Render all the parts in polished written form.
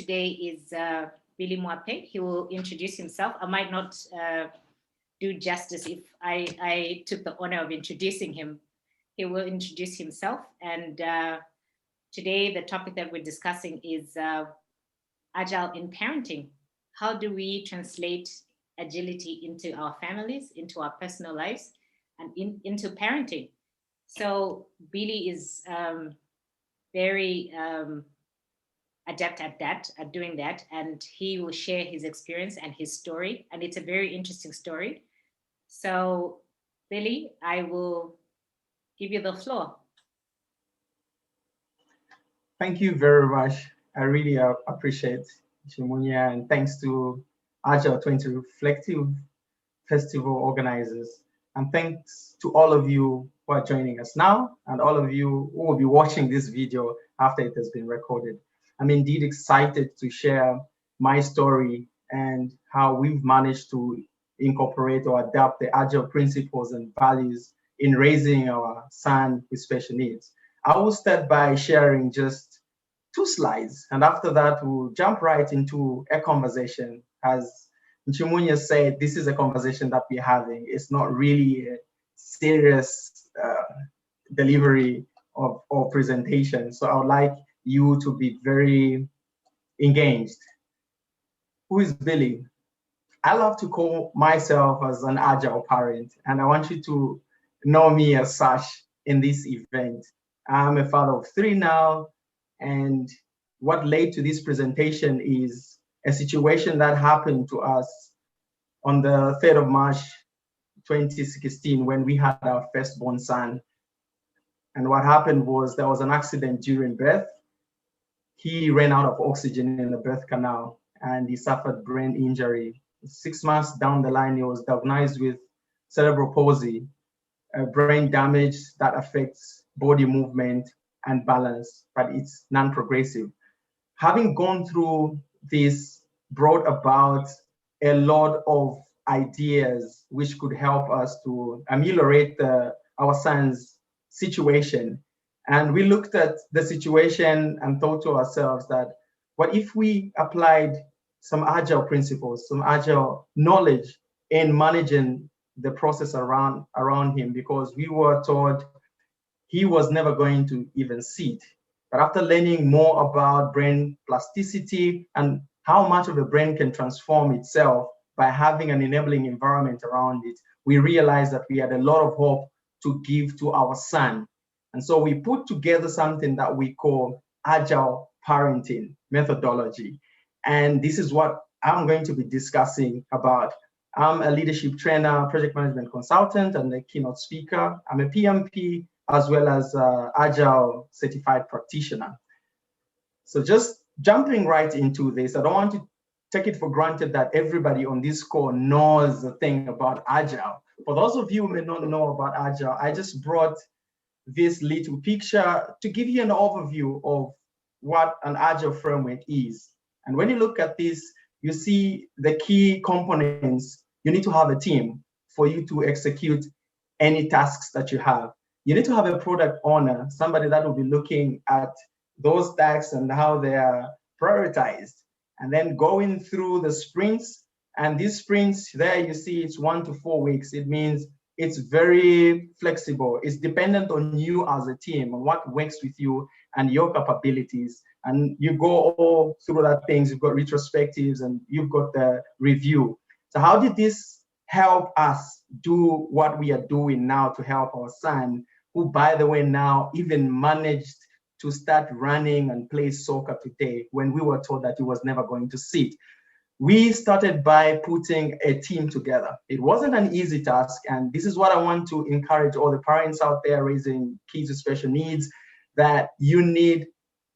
today is Billy Mwape. He will introduce himself. I might not do justice if I took the honor of introducing him. He will introduce himself. And today, the topic that we're discussing is Agile in parenting. How do we translate agility into our families, into our personal lives, and into parenting? So Billy is very adept at doing that, and he will share his experience and his story, and it's a very interesting story. So Billy, I will give you the floor. Thank you very much. I really appreciate Chimunya, and thanks to Agile 20 Reflective Festival organizers. And thanks to all of you who are joining us now and all of you who will be watching this video after it has been recorded. I'm indeed excited to share my story and how we've managed to incorporate or adapt the Agile principles and values in raising our son with special needs. I will start by sharing just 2 slides, and after that, we'll jump right into a conversation. As Chimunya said, this is a conversation that we're having. It's not really a serious delivery of or presentation. So I would like you to be very engaged. Who is Billy? I love to call myself as an Agile parent, and I want you to know me as such in this event. I'm a father of 3 now, and what led to this presentation is a situation that happened to us on the 3rd of March, 2016, when we had our firstborn son. And what happened was there was an accident during birth. He ran out of oxygen in the birth canal and he suffered brain injury. 6 months down the line, he was diagnosed with cerebral palsy, a brain damage that affects body movement and balance, but it's non-progressive. Having gone through this brought about a lot of ideas which could help us to ameliorate our son's situation. And we looked at the situation and thought to ourselves that, what if we applied some Agile principles, some Agile knowledge in managing the process around him, because we were told he was never going to even sit. But after learning more about brain plasticity and how much of the brain can transform itself by having an enabling environment around it, we realized that we had a lot of hope to give to our son. And so we put together something that we call Agile parenting methodology. And this is what I'm going to be discussing about. I'm a leadership trainer, project management consultant, and a keynote speaker. I'm a PMP as well as Agile certified practitioner. So just jumping right into this, I don't want to take it for granted that everybody on this call knows the thing about Agile. For those of you who may not know about Agile, I just brought this little picture to give you an overview of what an Agile framework is. And when you look at this, you see the key components. You need to have a team for you to execute any tasks that you have. You need to have a product owner, somebody that will be looking at those tasks and how they are prioritized. And then going through the sprints, and these sprints there you see it's 1 to 4 weeks. It means it's very flexible. It's dependent on you as a team, on what works with you and your capabilities. And you go all through that things. You've got retrospectives and you've got the review. So how did this help us do what we are doing now to help our son, who, by the way, now even managed to start running and play soccer today when we were told that he was never going to sit? We started by putting a team together. It wasn't an easy task, and this is what I want to encourage all the parents out there raising kids with special needs, that you need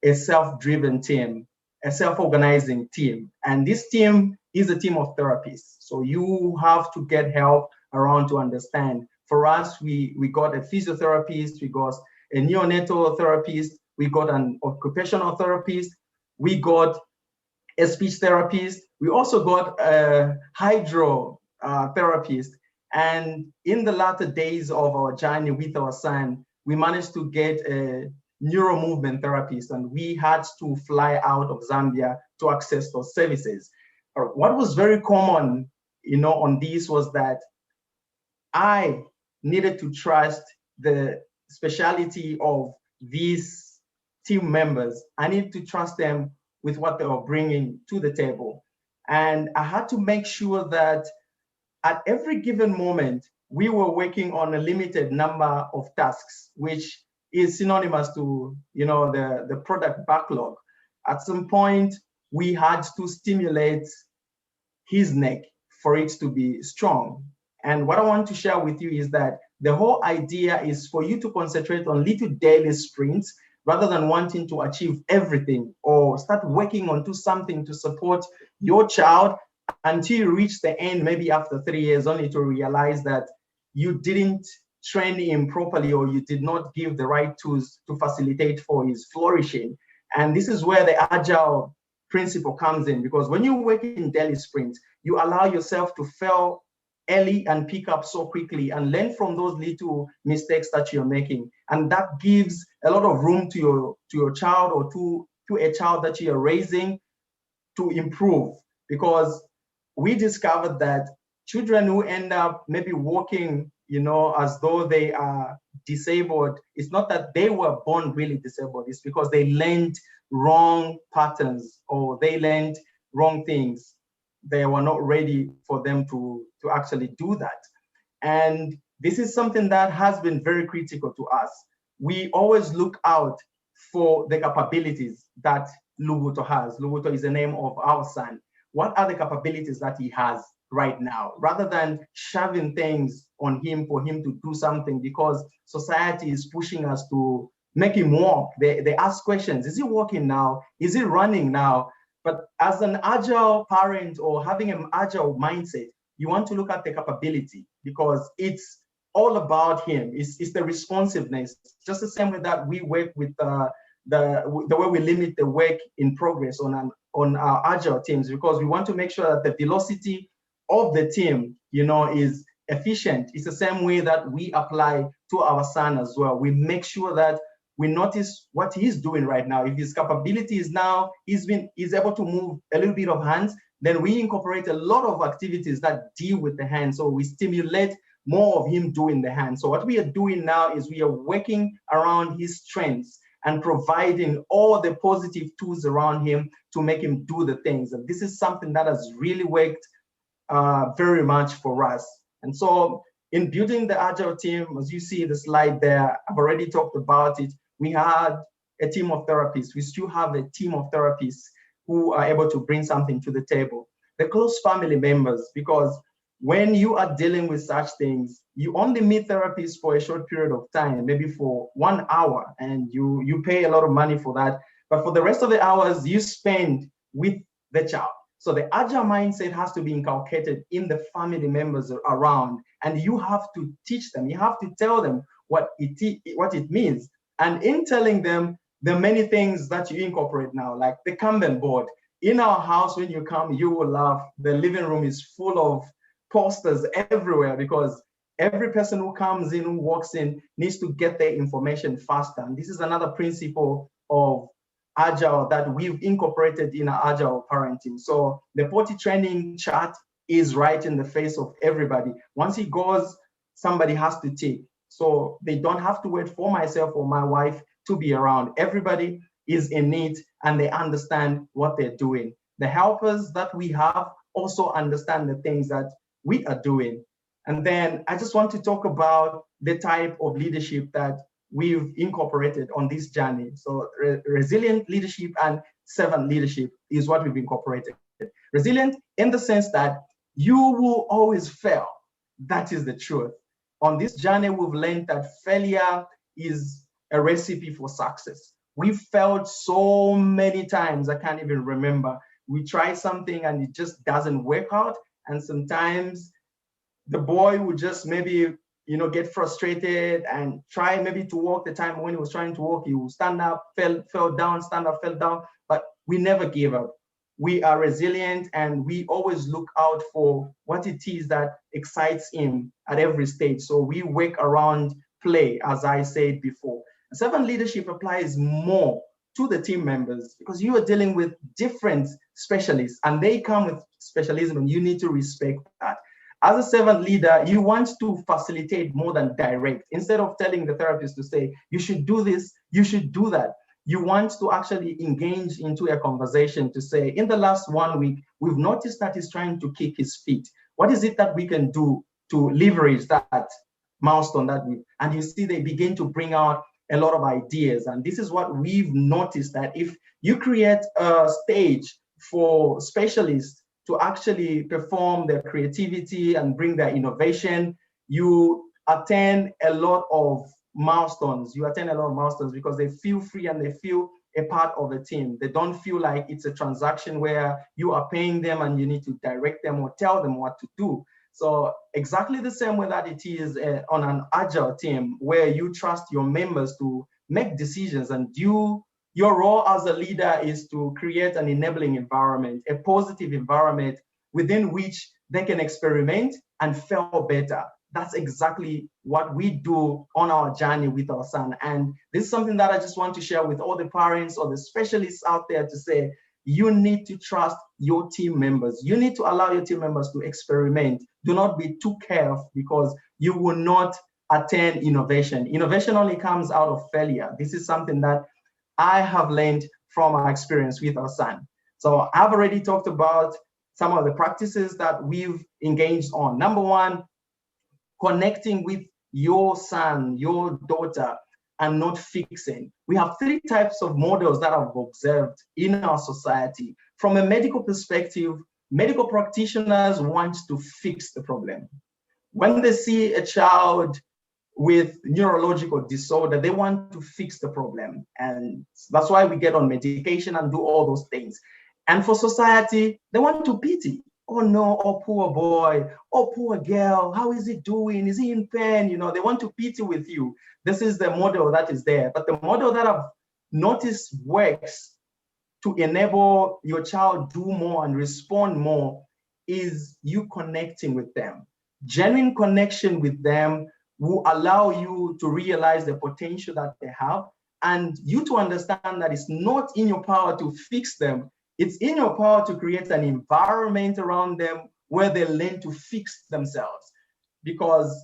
a self-driven team, a self-organizing team. And this team is a team of therapists. So you have to get help around to understand. For us, we got a physiotherapist, we got a neonatal therapist, we got an occupational therapist, we got a speech therapist, we also got a hydro therapist. And in the latter days of our journey with our son, we managed to get a neuro movement therapist, and we had to fly out of Zambia to access those services. What was very common, on this was that I needed to trust the speciality of these team members. I need to trust them with what they were bringing to the table. And I had to make sure that at every given moment, we were working on a limited number of tasks, which is synonymous to, the product backlog. At some point, we had to stimulate his neck for it to be strong. And what I want to share with you is that the whole idea is for you to concentrate on little daily sprints rather than wanting to achieve everything or start working onto something to support your child until you reach the end, maybe after 3 years, only to realize that you didn't train him properly or you did not give the right tools to facilitate for his flourishing. And this is where the agile principle comes in, because when you work in daily sprints, you allow yourself to fail early and pick up so quickly and learn from those little mistakes that you're making. And that gives a lot of room to your child or to a child that you're raising to improve. Because we discovered that children who end up maybe walking, as though they are disabled, it's not that they were born really disabled, it's because they learned wrong patterns or they learned wrong things. They were not ready for them to actually do that. And this is something that has been very critical to us. We always look out for the capabilities that Luvuto has. Luvuto is the name of our son. What are the capabilities that he has right now? Rather than shoving things on him for him to do something, because society is pushing us to make him walk. They ask questions. Is he walking now? Is he running now? But as an agile parent or having an agile mindset, you want to look at the capability because it's all about him. It's the responsiveness. Just the same way that we work with the way we limit the work in progress on our agile teams, because we want to make sure that the velocity of the team, is efficient. It's the same way that we apply to our son as well. We make sure that we notice what he's doing right now. If his capability is now, he's able to move a little bit of hands, then we incorporate a lot of activities that deal with the hands. So we stimulate more of him doing the hands. So what we are doing now is we are working around his strengths and providing all the positive tools around him to make him do the things. And this is something that has really worked very much for us. And so in building the agile team, as you see the slide there, I've already talked about it. We had a team of therapists. We still have a team of therapists who are able to bring something to the table. The close family members, because when you are dealing with such things, you only meet therapists for a short period of time, maybe for 1 hour, and you pay a lot of money for that. But for the rest of the hours, you spend with the child. So the agile mindset has to be inculcated in the family members around, and you have to teach them. You have to tell them what it means. And in telling them, there are many things that you incorporate now, like the Kanban board. In our house, when you come, you will laugh. The living room is full of posters everywhere because every person who comes in, who walks in, needs to get their information faster. And this is another principle of Agile that we've incorporated in our Agile parenting. So the Potty Training chart is right in the face of everybody. Once he goes, somebody has to take. So they don't have to wait for myself or my wife to be around. Everybody is in it and they understand what they're doing. The helpers that we have also understand the things that we are doing. And then I just want to talk about the type of leadership that we've incorporated on this journey. So resilient leadership and servant leadership is what we've incorporated. Resilient in the sense that you will always fail. That is the truth. On this journey, we've learned that failure is a recipe for success. We've failed so many times, I can't even remember. We try something and it just doesn't work out. And sometimes the boy would just maybe, get frustrated and try maybe to walk. The time when he was trying to walk, he would stand up, fell down, stand up, fell down. But we never gave up. We are resilient and we always look out for what it is that excites him at every stage. So we work around play, as I said before. Servant leadership applies more to the team members, because you are dealing with different specialists and they come with specialism, and you need to respect that. As a servant leader, you want to facilitate more than direct. Instead of telling the therapist to say, you should do this, you should do that, you want to actually engage into a conversation to say, in the last 1 week, we've noticed that he's trying to kick his feet. What is it that we can do to leverage that milestone that we, and you see they begin to bring out a lot of ideas. And this is what we've noticed, that if you create a stage for specialists to actually perform their creativity and bring their innovation, you attain a lot of milestones. You attain a lot of milestones because they feel free and they feel a part of a team. They don't feel like it's a transaction where you are paying them and you need to direct them or tell them what to do. So exactly the same way that it is on an agile team, where you trust your members to make decisions, and your role as a leader is to create an enabling environment, a positive environment within which they can experiment and fail better. That's exactly what we do on our journey with our son. And this is something that I just want to share with all the parents or the specialists out there, to say, you need to trust your team members. You need to allow your team members to experiment. Do not be too careful, because you will not attain innovation. Innovation only comes out of failure. This is something that I have learned from our experience with our son. So I've already talked about some of the practices that we've engaged on. Number one, connecting with your son, your daughter, and not fixing. We have 3 types of models that I've observed in our society. From a medical perspective, medical practitioners want to fix the problem. When they see a child with neurological disorder, they want to fix the problem. And that's why we get on medication and do all those things. And for society, they want to pity. Oh no, oh poor boy, oh poor girl, how is he doing? Is he in pain? You know, they want to pity with you. This is the model that is there. But the model that I've noticed works to enable your child do more and respond more is you connecting with them. Genuine connection with them will allow you to realize the potential that they have, and you to understand that it's not in your power to fix them. It's in your power to create an environment around them where they learn to fix themselves. Because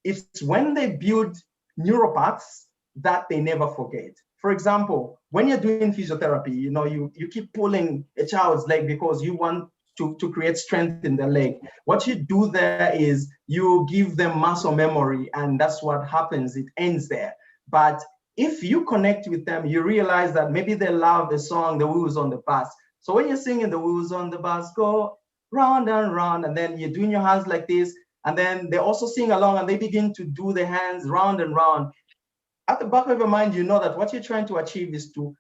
it's when they build neuropaths that they never forget. For example, when you're doing physiotherapy, you know, you keep pulling a child's leg because you want to create strength in the leg. What you do there is you give them muscle memory, and that's what happens. It ends there. But if you connect with them, you realize that maybe they love the song, The Wheels on the Bus. So when you're singing The Wheels on the Bus go round and round, and then you're doing your hands like this, and then they also sing along and they begin to do the hands round and round. At the back of your mind, you know that what you're trying to achieve is to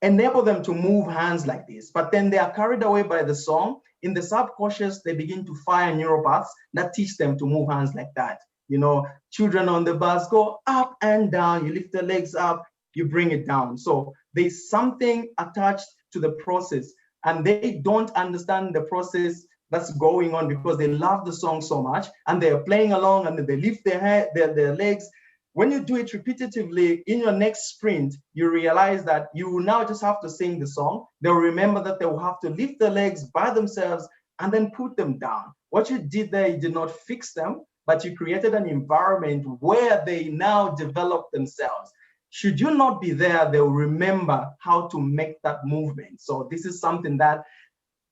enable them to move hands like this, but then they are carried away by the song. In the subconscious, they begin to fire neuropaths that teach them to move hands like that. You know, children on the bus go up and down, you lift the legs up, you bring it down. So there's something attached to the process, and they don't understand the process that's going on because they love the song so much, and they're playing along and they lift their legs. When you do it repetitively, in your next sprint, you realize that you will now just have to sing the song. They'll remember that they will have to lift their legs by themselves and then put them down. What you did there, you did not fix them, but you created an environment where they now develop themselves. Should you not be there, they'll remember how to make that movement. So this is something that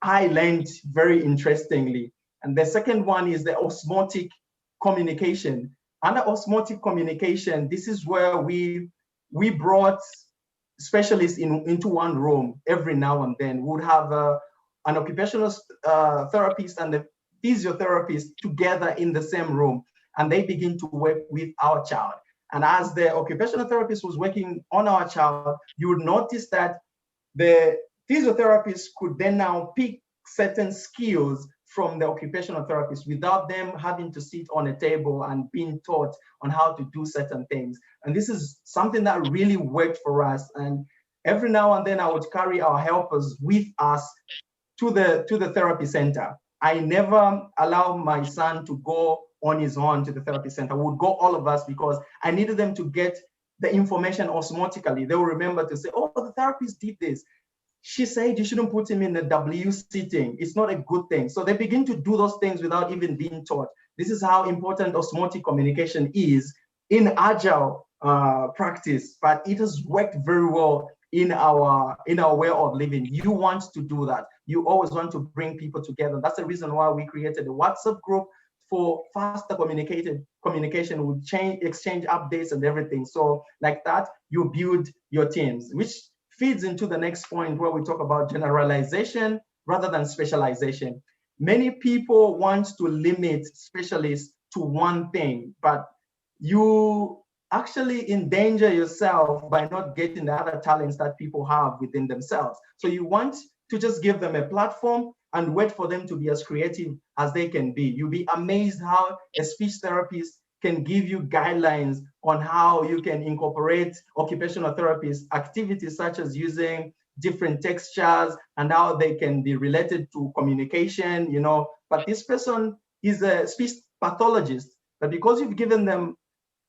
I learned very interestingly. And the second one is the osmotic communication. Under osmotic communication, this is where we brought specialists into one room every now and then. We would have an occupational therapist and a physiotherapist together in the same room, and they begin to work with our child. And as the occupational therapist was working on our child, you would notice that the physiotherapist could then now pick certain skills from the occupational therapist without them having to sit on a table and being taught on how to do certain things. And this is something that really worked for us. And every now and then I would carry our helpers with us to the therapy center. I never allow my son to go on his own to the therapy center. We would go all of us because I needed them to get the information osmotically. They will remember to say, oh, the therapist did this. She said you shouldn't put him in the W sitting. It's not a good thing. So they begin to do those things without even being taught. This is how important osmotic communication is in agile practice, but it has worked very well in our way of living. You want to do that. You always want to bring people together. That's the reason why we created a WhatsApp group for faster communication with exchange updates and everything. So like that, you build your teams, which feeds into the next point where we talk about generalization rather than specialization. Many people want to limit specialists to one thing, but you actually endanger yourself by not getting the other talents that people have within themselves. So you want to just give them a platform and wait for them to be as creative as they can be. You'll be amazed how a speech therapist can give you guidelines on how you can incorporate occupational therapists activities such as using different textures and how they can be related to communication, but this person is a speech pathologist, but because you've given them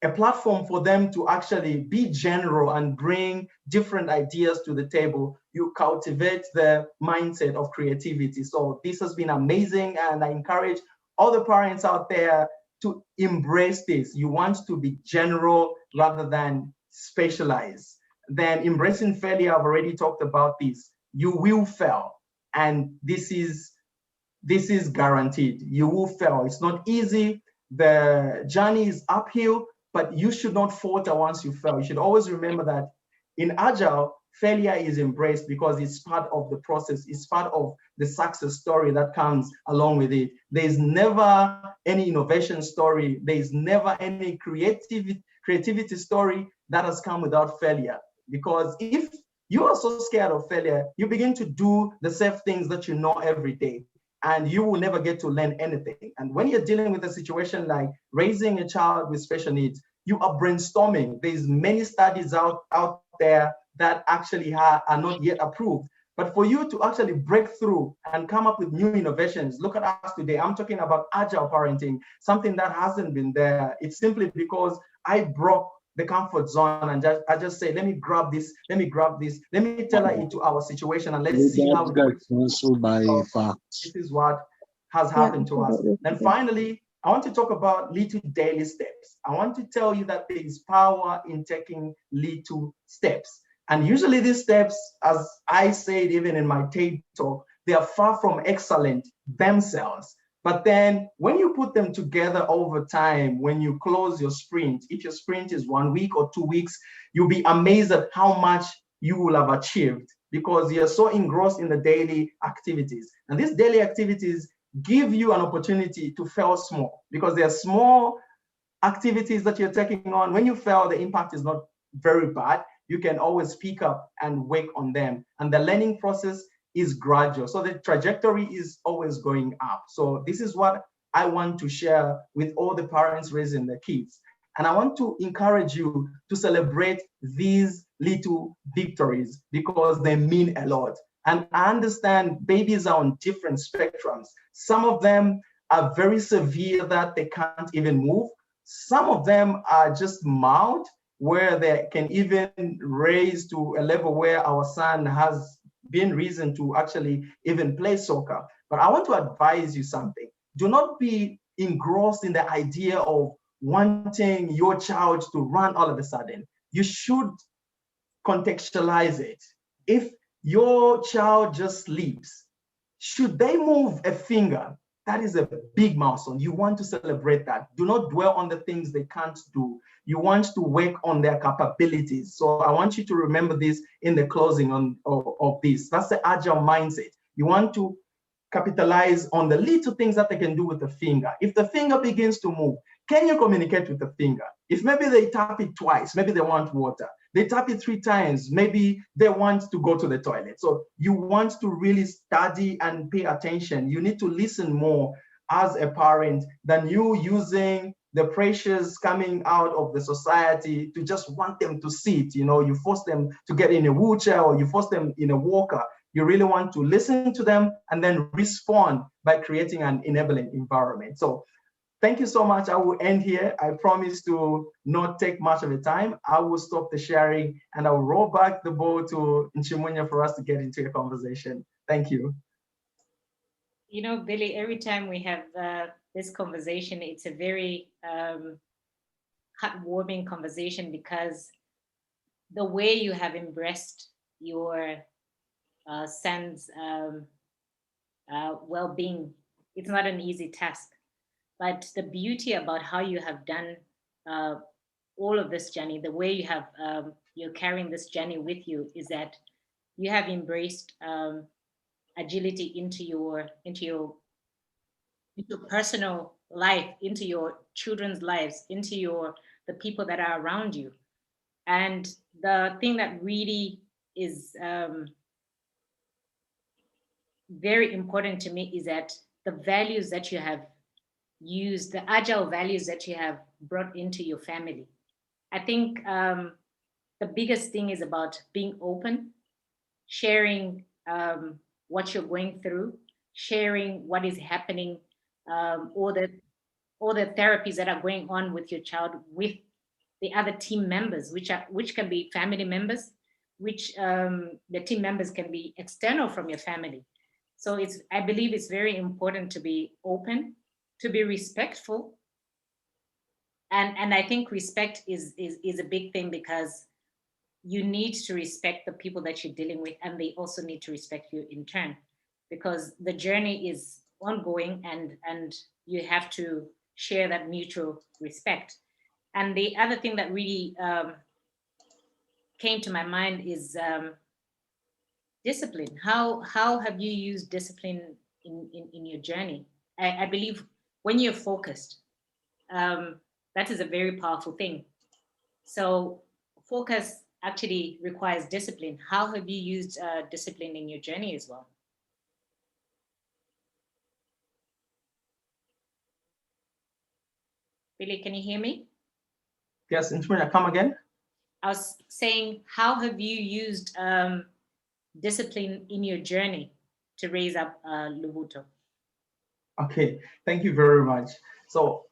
a platform for them to actually be general and bring different ideas to the table, you cultivate the mindset of creativity. So this has been amazing, and I encourage all the parents out there to embrace this. You want to be general rather than specialize. Then embracing failure, I've already talked about this. You will fail, and this is guaranteed. You will fail. It's not easy. The journey is uphill, but you should not falter once you fail. You should always remember that in Agile, failure is embraced because it's part of the process. It's part of the success story that comes along with it. There's never any innovation story. There's never any creativity story that has come without failure. Because if you are so scared of failure, you begin to do the same things that you know every day, and you will never get to learn anything. And when you're dealing with a situation like raising a child with special needs, you are brainstorming. There's many studies out there that actually are not yet approved. But for you to actually break through and come up with new innovations, look at us today. I'm talking about agile parenting, something that hasn't been there. It's simply because I broke the comfort zone and I just say, let me grab this, let me tailor it to our situation, and let's see how it works. This is what has happened to us. Then finally, I want to talk about little daily steps. I want to tell you that there is power in taking little steps. And usually these steps, as I said, even in my TED talk, they are far from excellent themselves. But then when you put them together over time, when you close your sprint, if your sprint is 1 week or 2 weeks, you'll be amazed at how much you will have achieved because you're so engrossed in the daily activities. And these daily activities give you an opportunity to fail small because they're small activities that you're taking on. When you fail, the impact is not very bad. You can always pick up and work on them. And the learning process is gradual. So the trajectory is always going up. So this is what I want to share with all the parents raising their kids. And I want to encourage you to celebrate these little victories because they mean a lot. And I understand babies are on different spectrums. Some of them are very severe that they can't even move. Some of them are just mild, where they can even raise to a level where our son has been reason to actually even play soccer. But I want to advise you something. Do not be engrossed in the idea of wanting your child to run all of a sudden. You should contextualize it. If your child just sleeps, should they move a finger, that is a big milestone. You want to celebrate that. Do not dwell on the things they can't do. You want to work on their capabilities. So I want you to remember this in the closing of this. That's the agile mindset. You want to capitalize on the little things that they can do with the finger. If the finger begins to move, can you communicate with the finger? If maybe they tap it twice, maybe they want water. They tap it 3 times, maybe they want to go to the toilet. So you want to really study and pay attention. You need to listen more as a parent than you using the pressures coming out of the society to just want them to sit. You force them to get in a wheelchair or you force them in a walker. You really want to listen to them and then respond by creating an enabling environment. So thank you so much. I will end here. I promise to not take much of the time. I will stop the sharing and I will roll back the ball to Nchimunya for us to get into a conversation. Thank you. You know, Billy, every time we have this conversation, it's a very heartwarming conversation because the way you have embraced your son's well-being, it's not an easy task. But the beauty about how you have done all of this journey, the way you have you're carrying this journey with you, is that you have embraced agility into personal life, into your children's lives, into the people that are around you. And the thing that really is very important to me is that the values that you have used, the agile values that you have brought into your family. I think the biggest thing is about being open, sharing what you're going through, sharing what is happening, all the therapies that are going on with your child, with the other team members, which can be family members, which the team members can be external from your family. So I believe it's very important to be open, to be respectful. And I think respect is a big thing, because you need to respect the people that you're dealing with, and they also need to respect you in turn, because the journey is ongoing, and you have to share that mutual respect. And the other thing that really came to my mind is discipline. How have you used discipline in your journey? I believe when you're focused, that is a very powerful thing. So focus actually requires discipline. How have you used discipline in your journey as well? Billy, can you hear me? Yes, Nchimunya, come again. I was saying, how have you used discipline in your journey to raise up Luvuto? Okay, thank you very much. So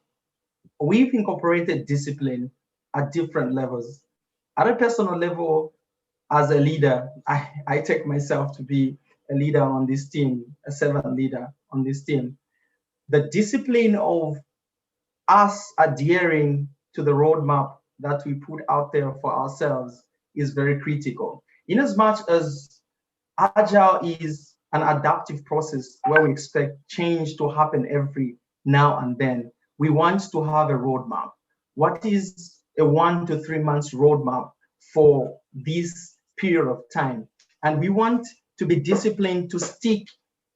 we've incorporated discipline at different levels. At a personal level, as a leader, I take myself to be a leader on this team, a servant leader on this team. The discipline of us adhering to the roadmap that we put out there for ourselves is very critical. In as much as Agile is an adaptive process where we expect change to happen every now and then, we want to have a roadmap. What is a 1 to 3 months roadmap for this period of time? And we want to be disciplined to stick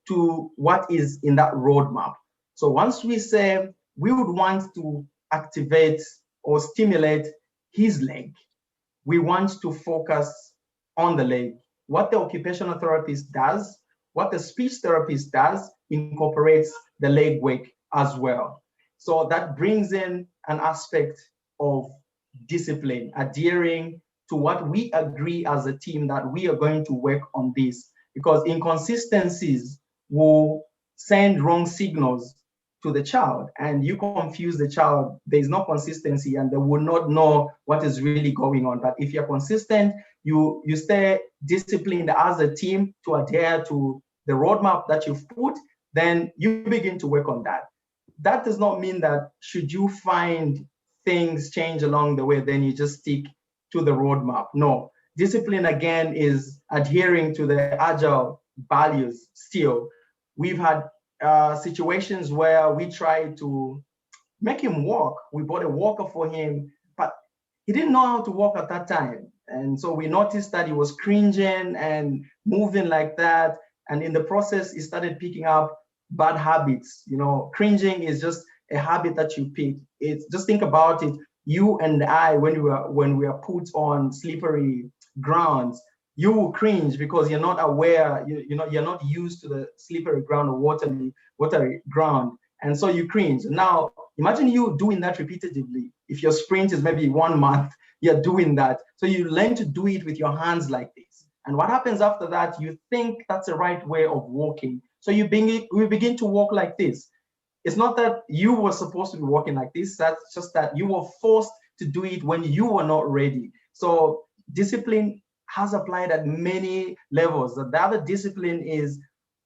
to what is in that roadmap. So once we say we would want to activate or stimulate his leg, we want to focus on the leg. What the occupational therapist does, what the speech therapist does, incorporates the leg work as well. So that brings in an aspect of discipline, adhering to what we agree as a team that we are going to work on this, because inconsistencies will send wrong signals to the child, and you confuse the child. There is no consistency, and they will not know what is really going on. But if you're consistent, you stay disciplined as a team to adhere to the roadmap that you've put, then you begin to work on that. That does not mean that should you find things change along the way, then you just stick to the roadmap. No, discipline again is adhering to the agile values still. We've had situations where we tried to make him walk. We bought a walker for him, but he didn't know how to walk at that time. And so we noticed that he was cringing and moving like that. And in the process, he started picking up bad habits. You know, cringing is just a habit that you pick. It's just think about it. You and I, when we are put on slippery grounds, you will cringe because you're not aware, you're not used to the slippery ground or watery ground. And so you cringe. Now, imagine you doing that repetitively. If your sprint is maybe 1 month, you're doing that. So you learn to do it with your hands like this. And what happens after that, you think that's the right way of walking. So we begin to walk like this. it's not that you were supposed to be working like this. That's just that you were forced to do it when you were not ready. So discipline has applied at many levels. The other discipline is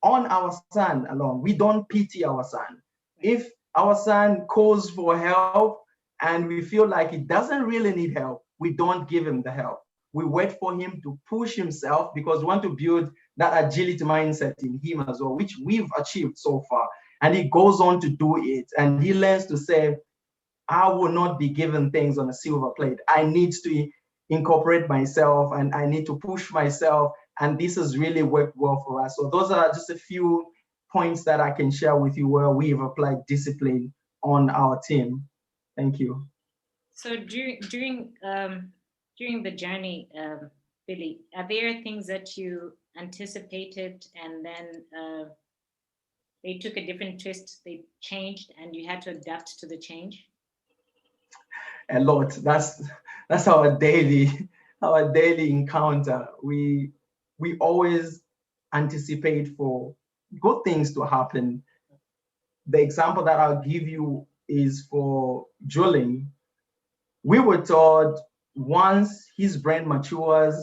on our son alone. We don't pity our son. If our son calls for help and we feel like he doesn't really need help, we don't give him the help. We wait for him to push himself because we want to build that agility mindset in him as well, which we've achieved so far. And he goes on to do it. And he learns to say, I will not be given things on a silver plate. I need to incorporate myself and I need to push myself. And this has really worked well for us. So those are just a few points that I can share with you where we've applied discipline on our team. Thank you. So during the journey, Billy, are there things that you anticipated and then they took a different twist, they changed, and you had to adapt to the change? A lot. That's our daily encounter. We always anticipate for good things to happen. The example that I'll give you is for drilling. We were told once his brain matures,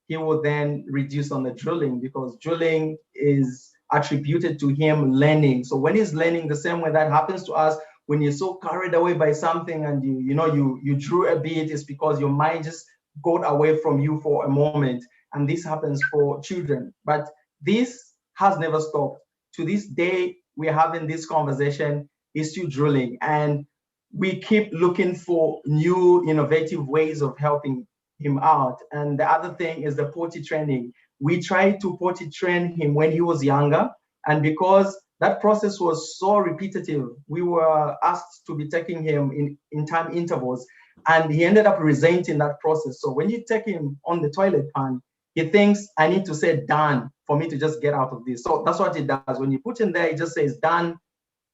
he will then reduce on the drilling because drilling is attributed to him learning. So when he's learning, the same way that happens to us, when you're so carried away by something and you drew a bit, it's because your mind just got away from you for a moment. And this happens for children. But this has never stopped. To this day, we're having this conversation, he's still drilling. And we keep looking for new innovative ways of helping him out. And the other thing is the potty training. We tried to potty train him when he was younger. And because that process was so repetitive, we were asked to be taking him in time intervals. And he ended up resenting that process. So when you take him on the toilet pan, he thinks, I need to say done for me to just get out of this. So that's what he does. When you put him there, he just says done.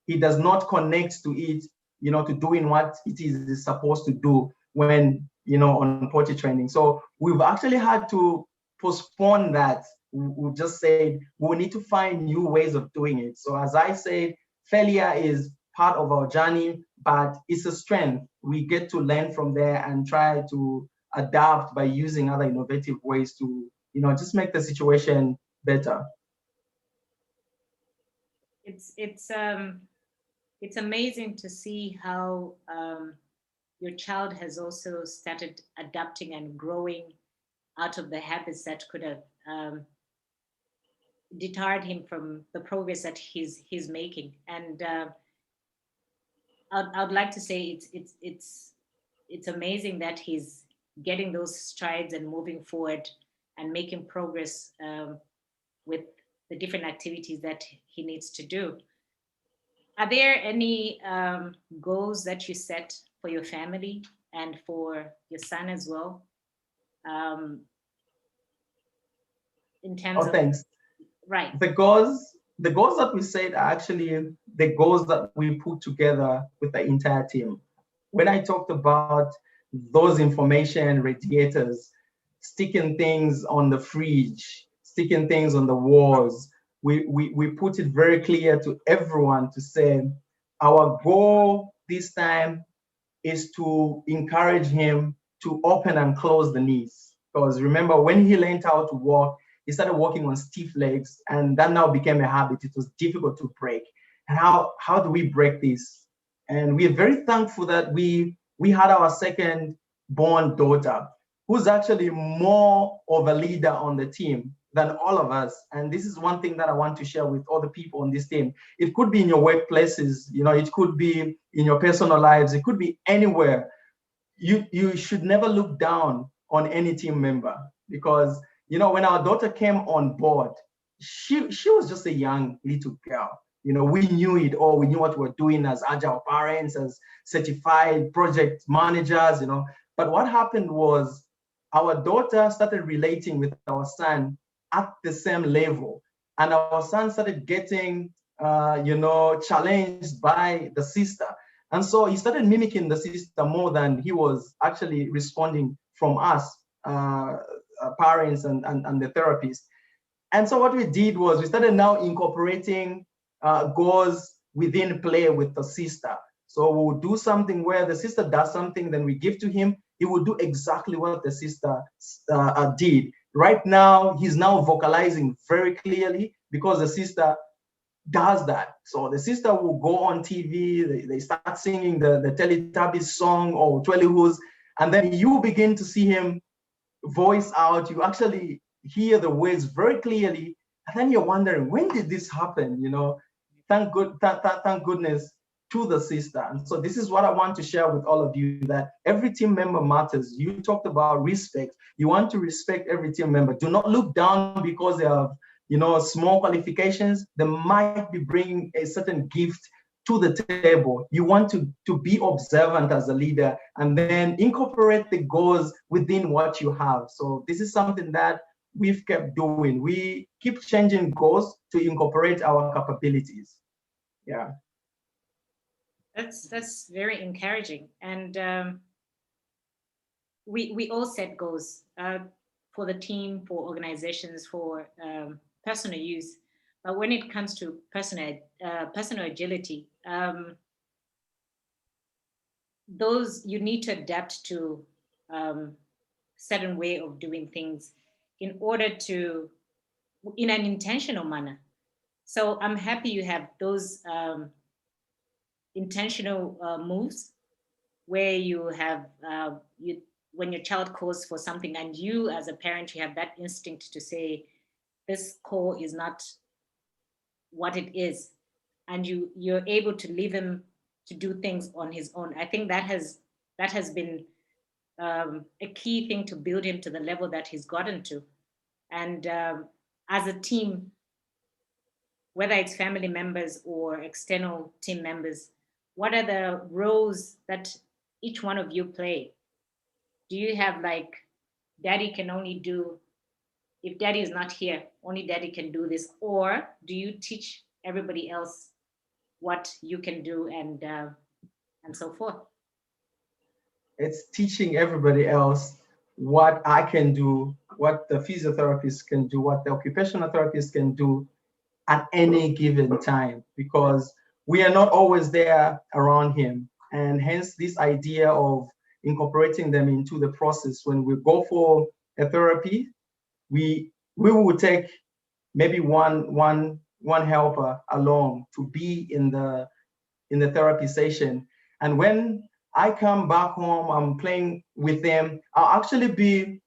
He does not connect to it, to doing what it is supposed to do when, on potty training. So we've actually had to postpone that. We've just said we need to find new ways of doing it. So as I said, failure is part of our journey, but it's a strength. We get to learn from there and try to adapt by using other innovative ways to, just make the situation better. It's amazing to see how your child has also started adapting and growing out of the habits that could have deterred him from the progress that he's making. And I'd like to say it's amazing that he's getting those strides and moving forward and making progress with the different activities that he needs to do. Are there any goals that you set for your family and for your son as well? In terms of thanks. Right. The goals that we set are actually the goals that we put together with the entire team. When I talked about those information radiators, sticking things on the fridge, sticking things on the walls, we put it very clear to everyone to say, our goal this time is to encourage him to open and close the knees. Because remember, when he learned how to walk, he started walking on stiff legs, and that now became a habit. It was difficult to break. And how do we break this? And we are very thankful that we had our second born daughter, who's actually more of a leader on the team than all of us. And this is one thing that I want to share with all the people on this team. It could be in your workplaces, it could be in your personal lives, it could be anywhere. You should never look down on any team member, because when our daughter came on board, she was just a young little girl. We knew it all. We knew what we were doing as agile parents, as certified project managers, But what happened was our daughter started relating with our son at the same level. And our son started getting, challenged by the sister. And so he started mimicking the sister more than he was actually responding from us, parents and the therapists. And so what we did was we started now incorporating goals within play with the sister. So we'll do something where the sister does something, then we give to him. He will do exactly what the sister did. Right now, he's now vocalizing very clearly because the sister does that. So the sister will go on TV, they start singing the Teletubbies song or Twellywoos, and then you begin to see him voice out. You actually hear the words very clearly, and then you're wondering, when did this happen? You know, thank goodness to the sister. And so this is what I want to share with all of you, that every team member matters. You talked about respect. You want to respect every team member. Do not look down because they have, you know, small qualifications. They might be bringing a certain gift to the table. You want to be observant as a leader and then incorporate the goals within what you have. So this is something that we've kept doing. We keep changing goals to incorporate our capabilities. Yeah. That's very encouraging. And we all set goals for the team, for organizations, for personal use. But when it comes to personal agility, those you need to adapt to certain way of doing things in order to, in an intentional manner. So I'm happy you have those intentional moves where you have when your child calls for something and you as a parent, you have that instinct to say, this call is not what it is, and you're able to leave him to do things on his own. I think that has been a key thing to build him to the level that he's gotten to. And as a team, whether it's family members or external team members, what are the roles that each one of you play? Do you have like, daddy can only do, if daddy is not here, only daddy can do this? Or do you teach everybody else what you can do and so forth? It's teaching everybody else what I can do, what the physiotherapist can do, what the occupational therapist can do at any given time, because we are not always there around him. And hence this idea of incorporating them into the process. When we go for a therapy, we will take maybe one helper along to be in the therapy session. And when I come back home, I'm playing with them, I'll actually be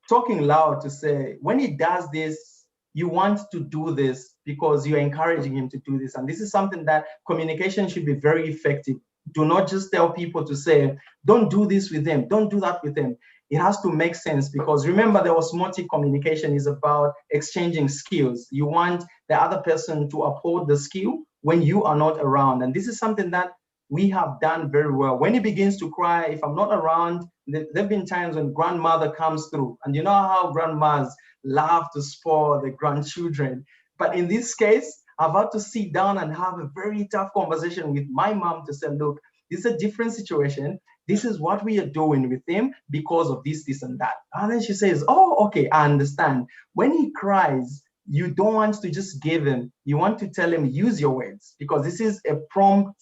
talking loud to say, when he does this, you want to do this because you're encouraging him to do this. And this is something that communication should be very effective. Do not just tell people to say, don't do this with them, don't do that with them. It has to make sense, because remember, the osmotic communication is about exchanging skills. You want the other person to uphold the skill when you are not around. And this is something that we have done very well. When he begins to cry, if I'm not around, there have been times when grandmother comes through. And you know how grandmas love to spoil the grandchildren. But in this case, I've had to sit down and have a very tough conversation with my mom to say, look, this is a different situation. This is what we are doing with him because of this, this, and that. And then she says, oh, okay, I understand. When he cries, you don't want to just give him. You want to tell him, use your words, because this is a prompt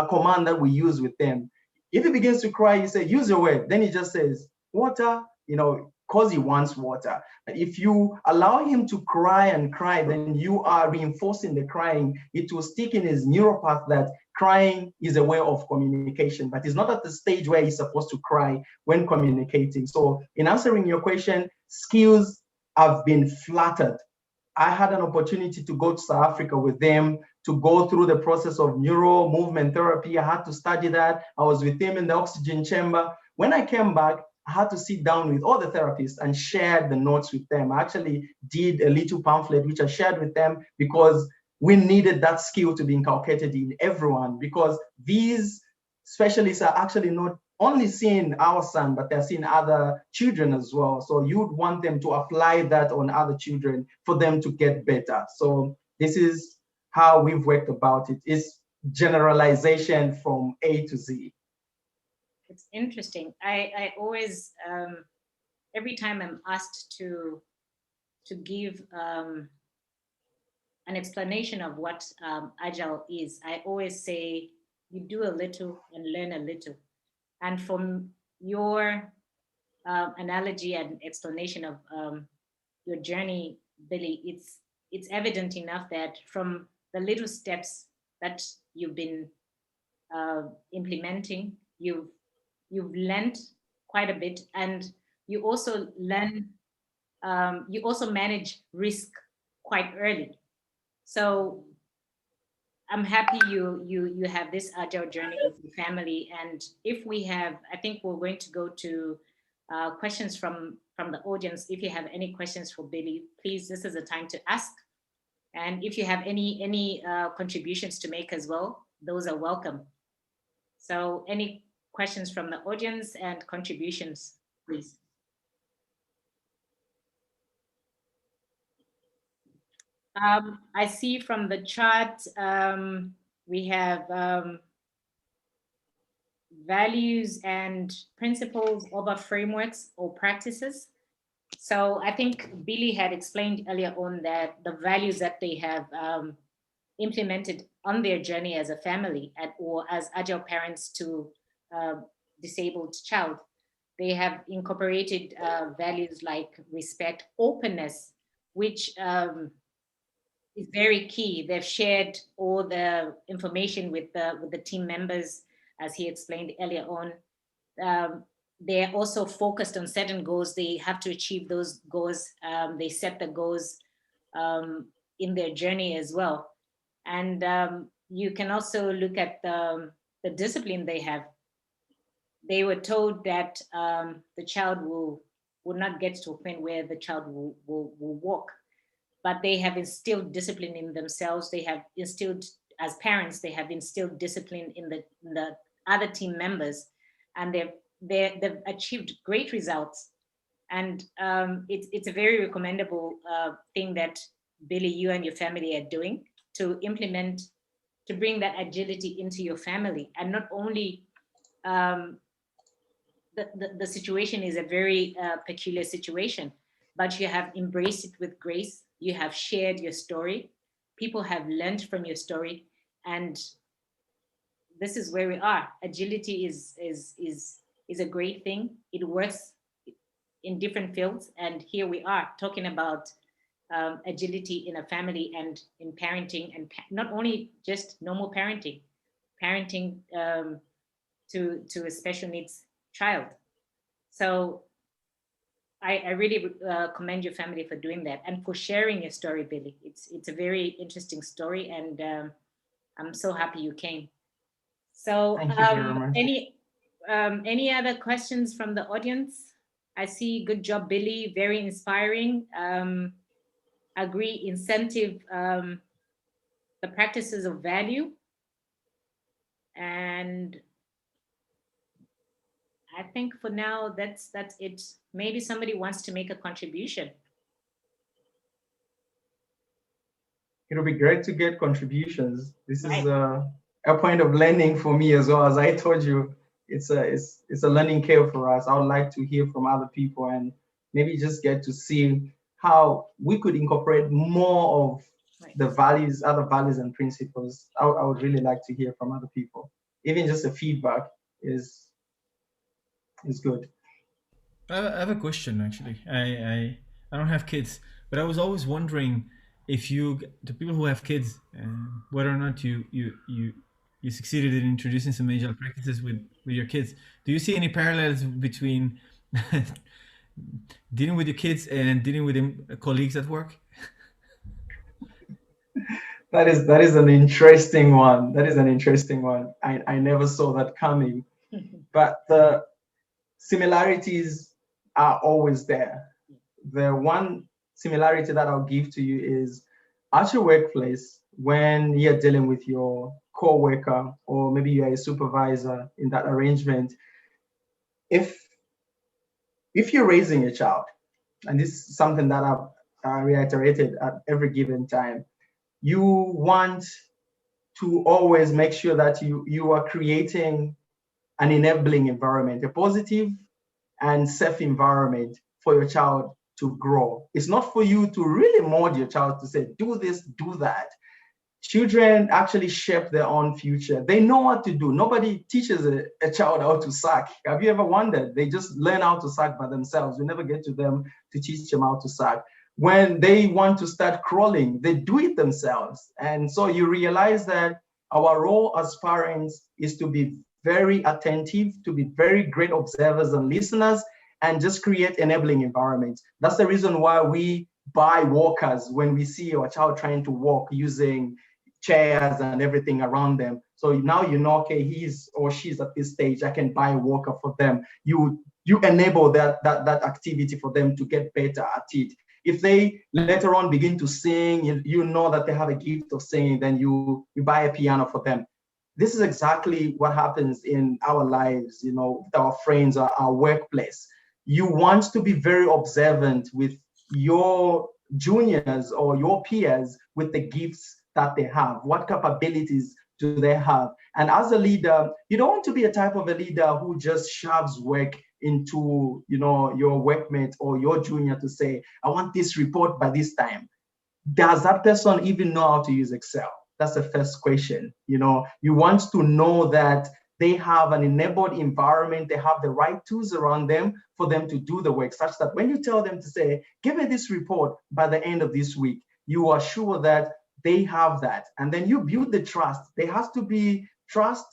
command that we use with them. If he begins to cry, you say, use your word. Then he just says, water, you know, because he wants water. But if you allow him to cry and cry, then you are reinforcing the crying. It will stick in his neuropath that crying is a way of communication, but he's not at the stage where he's supposed to cry when communicating. So in answering your question, skills have been flattered. I had an opportunity to go to South Africa with them to go through the process of neuro movement therapy. I had to study that. I was with them in the oxygen chamber. When I came back, I had to sit down with all the therapists and share the notes with them. I actually did a little pamphlet, which I shared with them, because we needed that skill to be inculcated in everyone, because these specialists are actually not only seeing our son, but they're seeing other children as well. So you'd want them to apply that on other children for them to get better. So this is how we've worked about it. It's generalization from A to Z. It's interesting. I always, every time I'm asked to give an explanation of what Agile is, I always say you do a little and learn a little. And from your analogy and explanation of your journey, Billy, it's evident enough that from the little steps that you've been implementing, you've learned quite a bit, and you also learn you also manage risk quite early. So I'm happy you have this agile journey with your family. And if we have, I think we're going to go to questions from the audience. If you have any questions for Billy, please, this is the time to ask. And if you have any contributions to make as well, those are welcome. So any questions from the audience and contributions, please. I see from the chat we have values and principles over frameworks or practices. So I think Billy had explained earlier on that the values that they have implemented on their journey as a family or as agile parents to disabled child, they have incorporated values like respect, openness, which is very key. They've shared all the information with the team members, as he explained earlier on. They're also focused on certain goals. They have to achieve those goals. They set the goals in their journey as well. And you can also look at the discipline they have. They were told that the child will not get to a point where the child will walk, but they have instilled discipline in themselves. They have instilled, as parents, they have instilled discipline in the other team members, and they've achieved great results. And it's a very recommendable thing that, Billy, you and your family are doing to implement, to bring that agility into your family. And not only the situation is a very peculiar situation, but you have embraced it with grace. You have shared your story. People have learned from your story, and this is where we are. Agility is a great thing. It works in different fields, and here we are talking about agility in a family and in parenting, and not only just normal parenting, parenting to a special needs child. So I really commend your family for doing that and for sharing your story, Billy. It's a very interesting story, and I'm so happy you came. So Thank you very much. any other questions from the audience? I see, good job, Billy, very inspiring. Agree, incentive, the practices of value. And I think for now, that's it. Maybe somebody wants to make a contribution. It'll be great to get contributions. This is a point of learning for me as well. As I told you, it's a learning curve for us. I would like to hear from other people and maybe just get to see how we could incorporate more of the values, other values and principles. I would really like to hear from other people. Even just a feedback is good. I have a question, actually. I don't have kids, but I was always wondering if the people who have kids, whether or not you succeeded in introducing some agile practices with your kids. Do you see any parallels between dealing with your kids and dealing with colleagues at work? That is an interesting one. That is an interesting one. I never saw that coming, but the similarities are always there. The one similarity that I'll give to you is at your workplace, when you're dealing with your co-worker or maybe you're a supervisor in that arrangement, if you're raising a child, and this is something that I've reiterated at every given time, you want to always make sure that you are creating an enabling environment, a positive and safe environment for your child to grow. It's not for you to really mold your child to say, do this, do that. Children actually shape their own future. They know what to do. Nobody teaches a child how to suck. Have you ever wondered? They just learn how to suck by themselves. You never get to them to teach them how to suck. When they want to start crawling, they do it themselves. And so you realize that our role as parents is to be very attentive, to be very great observers and listeners, and just create enabling environments. That's the reason why we buy walkers when we see our child trying to walk using chairs and everything around them. So now you know, okay, he's or she's at this stage, I can buy a walker for them. You enable that activity for them to get better at it. If they later on begin to sing, you know that they have a gift of singing, then you buy a piano for them. This is exactly what happens in our lives, with our friends or our workplace. You want to be very observant with your juniors or your peers with the gifts that they have. What capabilities do they have? And as a leader, you don't want to be a type of a leader who just shoves work into your workmate or your junior to say, I want this report by this time. Does that person even know how to use Excel? That's the first question. You want to know that they have an enabled environment, they have the right tools around them for them to do the work, such that when you tell them to say, give me this report by the end of this week, you are sure that they have that. And then you build the trust. There has to be trust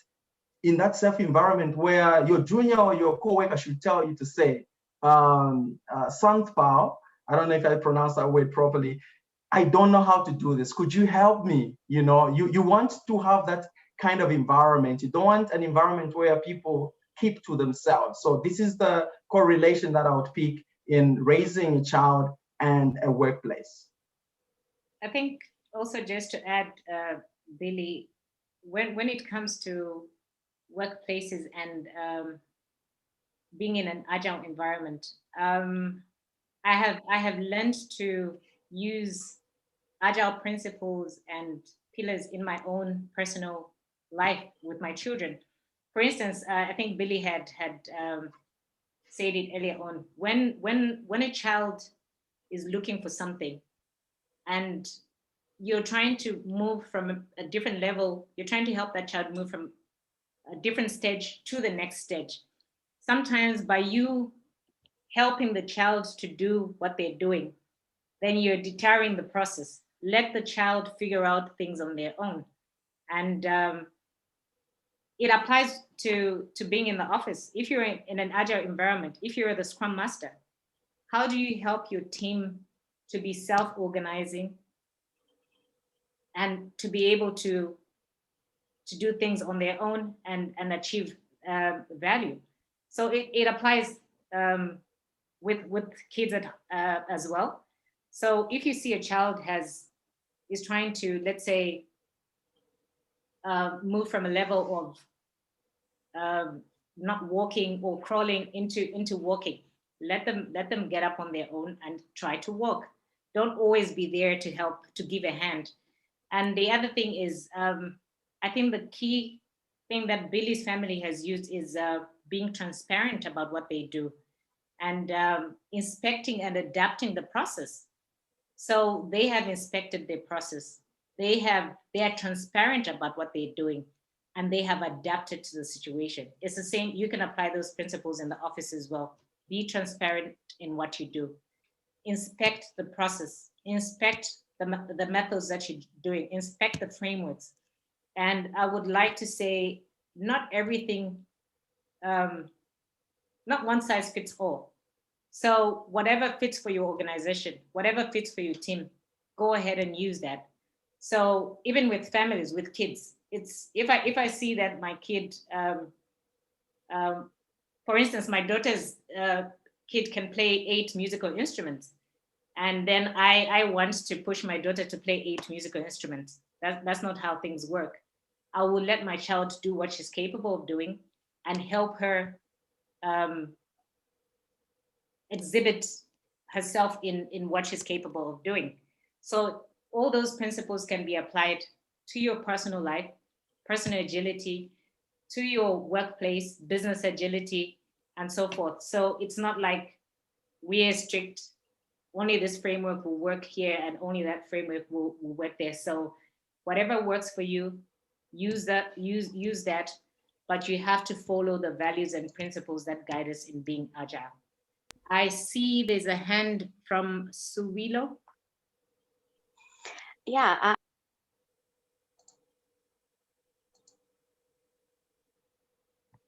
in that safe environment where your junior or your coworker should tell you to say, Santpao, I don't know if I pronounced that word properly, I don't know how to do this. Could you help me? You want to have that kind of environment. You don't want an environment where people keep to themselves. So this is the correlation that I would pick in raising a child and a workplace. I think also just to add, Billy, when it comes to workplaces and being in an agile environment, I have learned to use agile principles and pillars in my own personal life with my children. For instance, I think Billy had said it earlier on. When a child is looking for something, and you're trying to move from a different level, you're trying to help that child move from a different stage to the next stage. Sometimes by you helping the child to do what they're doing, then you're deterring the process. Let the child figure out things on their own. And it applies to being in the office. If you're in an agile environment, if you're the Scrum Master, how do you help your team to be self-organizing and to be able to do things on their own and achieve value? So it applies with kids as well. So if you see a child is trying to, let's say, move from a level of not walking or crawling into walking, let them get up on their own and try to walk. Don't always be there to help, to give a hand. And the other thing is, I think the key thing that Billy's family has used is being transparent about what they do and inspecting and adapting the process. So they have inspected their process. They are transparent about what they're doing, and they have adapted to the situation. It's the same. You can apply those principles in the office as well. Be transparent in what you do. Inspect the process. Inspect the methods that you're doing. Inspect the frameworks. And I would like to say, not everything, not one size fits all. So whatever fits for your organization, whatever fits for your team, go ahead and use that. So even with families, with kids, it's if I see that my kid, for instance, my daughter's kid can play 8 musical instruments, and then I want to push my daughter to play 8 musical instruments. That's not how things work. I will let my child do what she's capable of doing and help her exhibit herself in what she's capable of doing. So all those principles can be applied to your personal life, personal agility, to your workplace, business agility, and so forth. So it's not like we are strict only this framework will work here and only that framework will work there. So whatever works for you, use that, but you have to follow the values and principles that guide us in being agile. I see there's a hand from Suwilo. Yeah.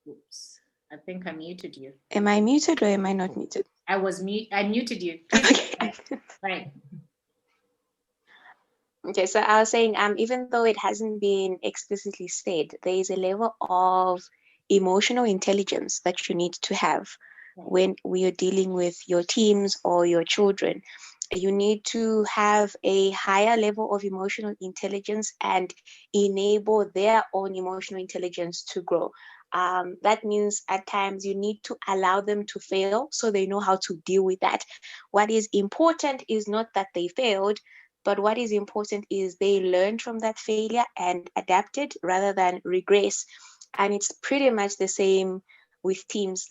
Oops, I think I muted you. Am I muted or am I not muted? I muted you. Okay. Right. Okay, so I was saying, even though it hasn't been explicitly said, there is a level of emotional intelligence that you need to have when we are dealing with your teams or your children. You need to have a higher level of emotional intelligence and enable their own emotional intelligence to grow. That means at times you need to allow them to fail so they know how to deal with that. What is important is not that they failed, but what is important is they learned from that failure and adapted rather than regress. And it's pretty much the same with teams.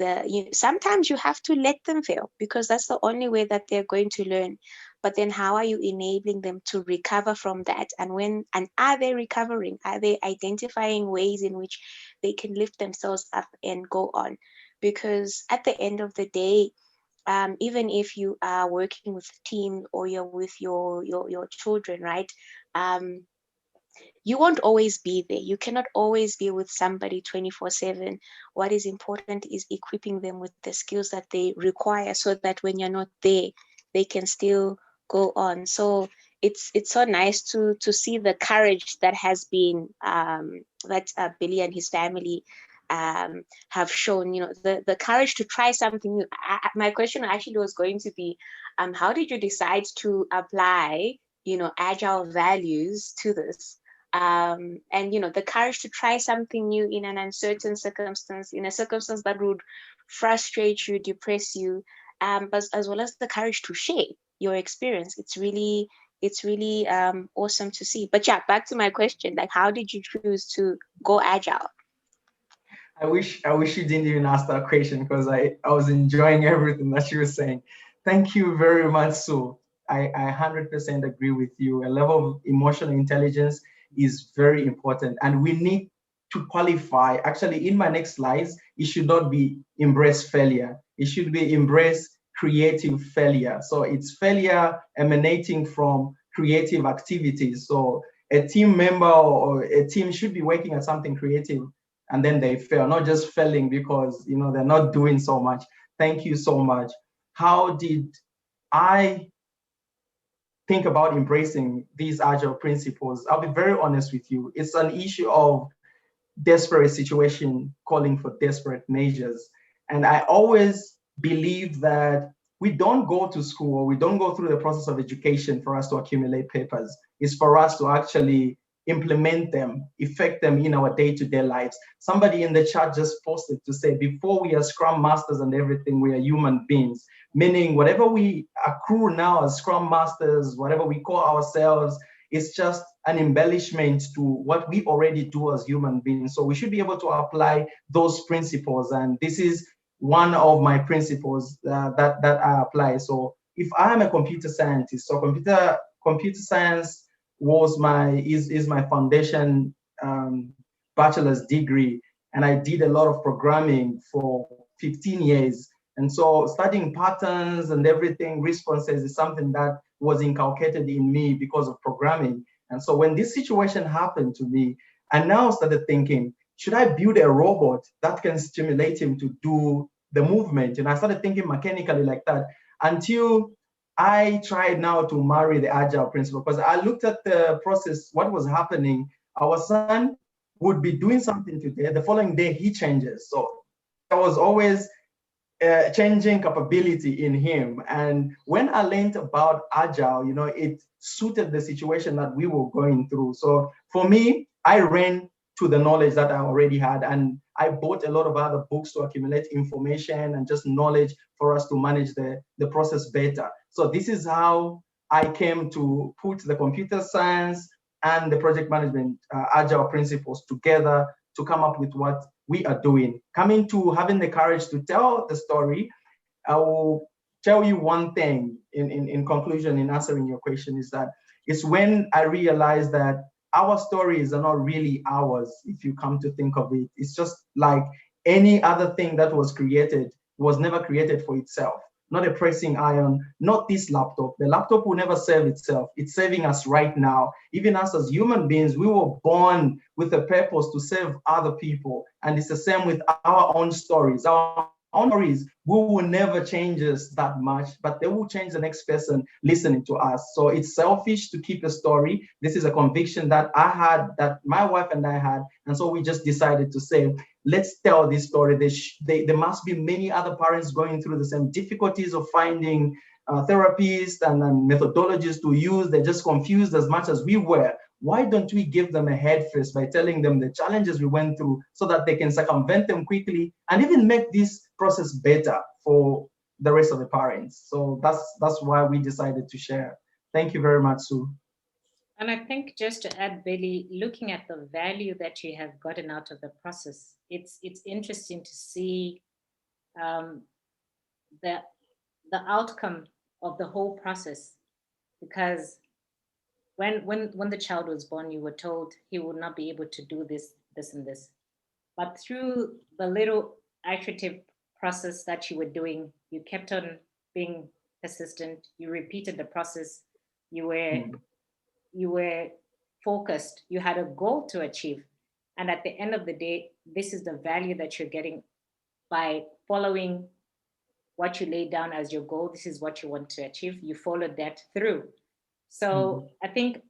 Sometimes you have to let them fail because that's the only way that they're going to learn. But then how are you enabling them to recover from that? And are they recovering? Are they identifying ways in which they can lift themselves up and go on? Because at the end of the day, even if you are working with a team or you're with your children, right? You won't always be there. You cannot always be with somebody 24/7. What is important is equipping them with the skills that they require so that when you're not there, they can still go on. So it's so nice to see the courage that has been that Billy and his family have shown, the courage to try something new. My question actually was going to be, how did you decide to apply, agile values to this? And the courage to try something new in an uncertain circumstance, in a circumstance that would frustrate you, depress you, but as well as the courage to share your experience. It's really awesome to see. But yeah, back to my question, like, how did you choose to go agile? I wish you didn't even ask that question because I was enjoying everything that you were saying. Thank you very much, Sue. I 100% agree with you. A level of emotional intelligence is very important, and we need to qualify. Actually, in my next slides, it should not be embrace failure. It should be embrace creative failure. So it's failure emanating from creative activities. So a team member or a team should be working at something creative, and then they fail, not just failing because they're not doing so much. Thank you so much. How did I think about embracing these agile principles? I'll be very honest with you. It's an issue of desperate situation calling for desperate measures. And I always believe that we don't go to school or we don't go through the process of education for us to accumulate papers. It's for us to actually implement them, effect them in our day-to-day lives. Somebody in the chat just posted to say, before we are Scrum Masters and everything, we are human beings, meaning whatever we accrue now as Scrum Masters, whatever we call ourselves, is just an embellishment to what we already do as human beings. So we should be able to apply those principles. And this is one of my principles that I apply. So if I am a computer scientist, so computer science is my foundation bachelor's degree, and I did a lot of programming for 15 years. And so studying patterns and everything, responses, is something that was inculcated in me because of programming. And so when this situation happened to me, I now started thinking, should I build a robot that can stimulate him to do the movement? And I started thinking mechanically like that until I tried now to marry the agile principle, because I looked at the process, what was happening. Our son would be doing something today, the following day he changes. So there was always changing capability in him. And when I learned about agile, it suited the situation that we were going through. So for me, I ran to the knowledge that I already had, and I bought a lot of other books to accumulate information and just knowledge for us to manage the process better. So this is how I came to put the computer science and the project management agile principles together to come up with what we are doing. Coming to having the courage to tell the story, I will tell you one thing in conclusion, in answering your question, is that it's when I realized that our stories are not really ours. If you come to think of it, it's just like any other thing that was created was never created for itself. Not a pressing iron, not this laptop. The laptop will never serve itself. It's serving us right now. Even us as human beings, we were born with a purpose to serve other people. And it's the same with our own stories. Our own stories, we will never change us that much, but they will change the next person listening to us. So it's selfish to keep a story. This is a conviction that I had, that my wife and I had. And so we just decided to say, let's tell this story. There must be many other parents going through the same difficulties of finding therapists and methodologies to use. They're just confused as much as we were. Why don't we give them a head first by telling them the challenges we went through so that they can circumvent them quickly and even make this process better for the rest of the parents? So that's why we decided to share. Thank you very much, Sue. And I think just to add, Billy, looking at the value that you have gotten out of the process, it's interesting to see the outcome of the whole process. Because when the child was born, you were told he would not be able to do this, this, and this. But through the little iterative process that you were doing, you kept on being persistent. You repeated the process. You were focused. You had a goal to achieve. And at the end of the day, this is the value that you're getting by following what you laid down as your goal. This is what you want to achieve. You followed that through. So I think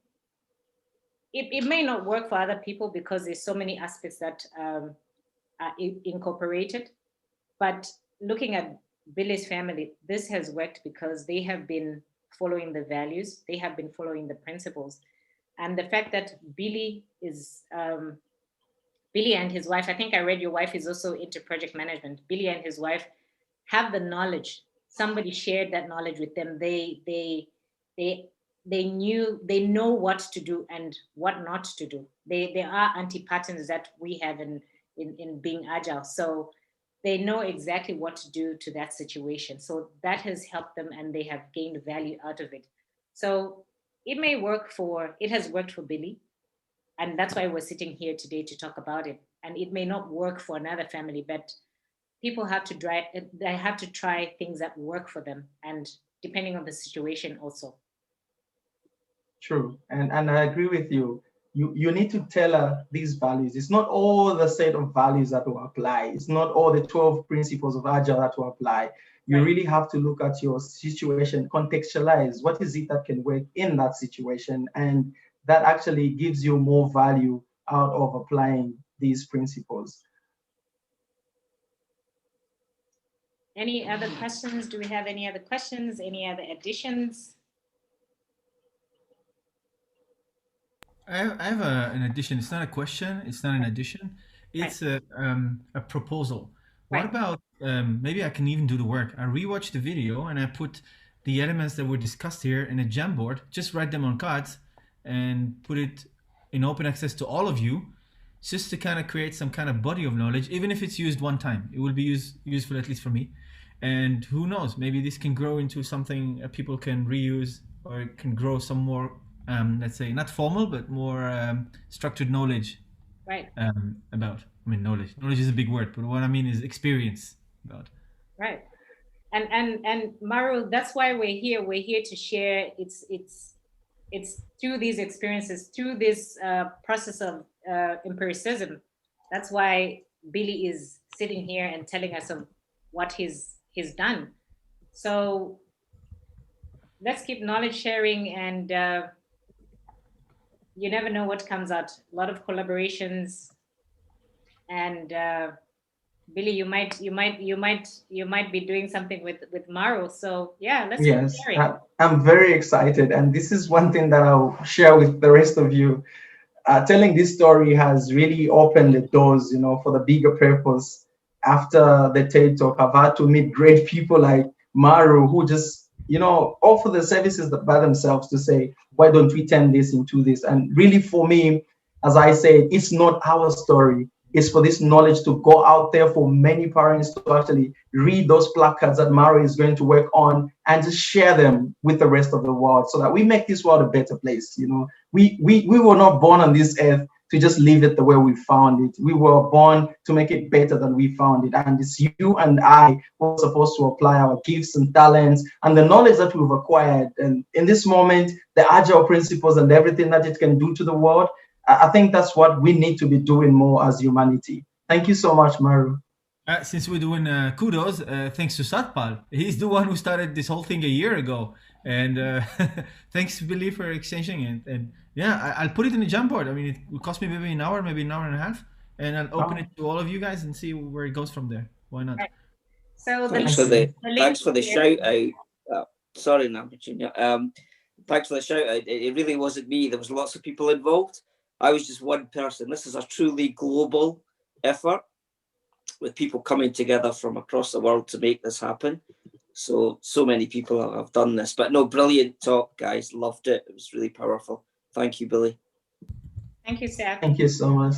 it may not work for other people because there's so many aspects that are incorporated. But looking at Billy's family, this has worked because they have been following the values, they have been following the principles. And the fact that Billy and his wife, I think I read your wife is also into project management. Billy and his wife have the knowledge. Somebody shared that knowledge with them. They know what to do and what not to do. There are anti-patterns that we have in being agile. So they know exactly what to do to that situation. So that has helped them and they have gained value out of it. So it has worked for Billy. And that's why we're sitting here today to talk about it. And it may not work for another family, but people have to try things that work for them, and depending on the situation also. True. And I agree with you. You need to tailor these values. It's not all the set of values that will apply. It's not all the 12 principles of Agile that will apply. You really have to look at your situation, contextualize what is it that can work in that situation, and that actually gives you more value out of applying these principles. Any other questions? Do we have any other questions? Any other additions? I have an addition. It's not a question. It's not an addition. It's a proposal. What about maybe I can even do the work. I rewatched the video and I put the elements that were discussed here in a Jamboard. Just write them on cards and put it in open access to all of you, just to kind of create some kind of body of knowledge. Even if it's used one time, it will be useful, at least for me. And who knows, maybe this can grow into something people can reuse, or it can grow some more, let's say, not formal, but more structured knowledge. Right. About, I mean, knowledge is a big word, but what I mean is experience about. Right. And Maru, that's why we're here. We're here to share. It's through these experiences, through this process of empiricism. That's why Billy is sitting here and telling us of what he's done. So let's keep knowledge sharing, and you never know what comes out. A lot of collaborations, and Billy, you might be doing something with Maru. So yeah, let's keep sharing. I'm very excited, and this is one thing that I'll share with the rest of you. Telling this story has really opened the doors, for the bigger purpose. After the TED Talk, I've had to meet great people like Maru, who just, offer the services by themselves to say, why don't we turn this into this? And really, for me, as I said, it's not our story. is for this knowledge to go out there for many parents to actually read those placards that Mari is going to work on and to share them with the rest of the world so that we make this world a better place. You know, we were not born on this earth to just leave it the way we found it. We were born to make it better than we found it. And it's you and I who are supposed to apply our gifts and talents and the knowledge that we've acquired. And in this moment, the Agile principles and everything that it can do to the world, I think that's what we need to be doing more as humanity. Thank you so much, Maru. Since we're doing kudos, thanks to Satpal. He's the one who started this whole thing a year ago. And thanks, Billy, for exchanging it. And yeah, I'll put it in the Jamboard. I mean, it will cost me maybe an hour and a half. And I'll open it to all of you guys and see where it goes from there. Why not? Right. So thanks for the shout out. Sorry, Namba Junior. Thanks for the shout out. It really wasn't me. There was lots of people involved. I was just one person. This is a truly global effort with people coming together from across the world to make this happen. So many people have done this. But no, brilliant talk, guys. Loved it. It was really powerful. Thank you, Billy. Thank you, Seth. Thank you so much.